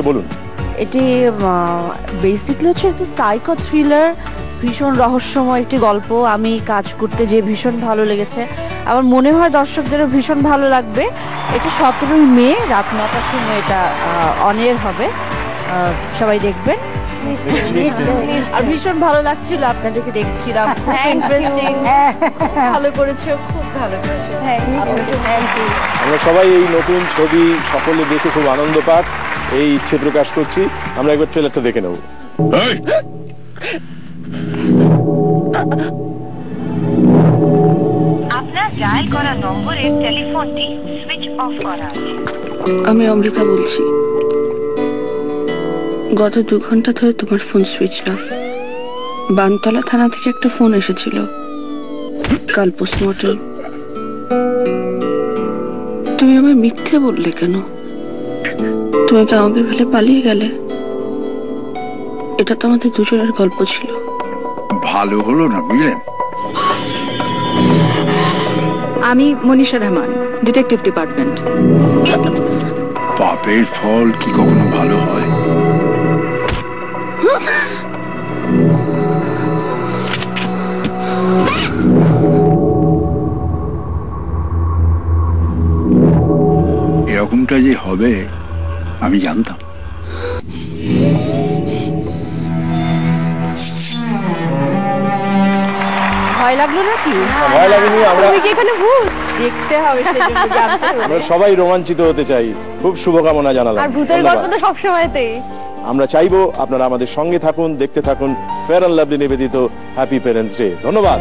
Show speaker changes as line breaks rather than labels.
বলুন।
এটি বেসিক্যালি হচ্ছে একটি সাইকো থ্রিলার, ভীষণ রহস্যময় একটি গল্প। আমি কাজ করতে যে ভীষণ ভালো লেগেছে, আমার মনে হয় দর্শকদেরও ভীষণ ভালো লাগবে। এটা 17 মে রাত 9টার সময় এটা অন এয়ার হবে, সবাই দেখবেন। আর ভীষণ ভালো লাগছিল আপনাদেরকে দেখছিলাম, ইন্টারেস্টিং, ভালো করেছো, খুব ভালো করেছো।
আমরা সবাই এই নতুন ছবি সকলে দেখে খুব আনন্দ পাক এই ইচ্ছে প্রকাশ করছি। আমরা একবার ট্রেলারটা দেখে নেব।
আপনার ডায়াল করা নম্বরের টেলিফোনটি সুইচ অফ করা আছে।
আমি অমৃতা বলছি। গত 2 ঘন্টা ধরে তোমার ফোন সুইচ অফ। বানতলা থানা থেকে একটা ফোন এসেছিল, কাল পোস্টমর্টম। তুমি আমায় মিথ্যে বললে কেন? তুমি কি আমাকে ফেলে পালিয়ে গেলে? এটা তো আমাদের দুজনের গল্প ছিল।
ভালো হলো না, বুঝলেন?
আমি মনীষা রহমান, ডিটেকটিভ ডিপার্টমেন্ট।
পাপের ফল কি কখনো ভালো হয়? এরকমটা যে হবে আমি জানতাম।
ভয় লাগলো নাকি?
ভয় লাগেনি, আমরা
কি এখানে ভূত দেখতে হবে, সেজন্য জানতে হবে।
আমরা সবাই রোমাঞ্চিত হতে চাই। খুব শুভকামনা জানালাম।
আর ভূতের গল্প তো সব সময়তেই।
আমরা চাইবো আপনারা আমাদের সঙ্গে থাকুন, দেখতে থাকুন ফেয়ার অ্যান্ড লাভলি নিবেদিত হ্যাপি প্যারেন্টস ডে। ধন্যবাদ।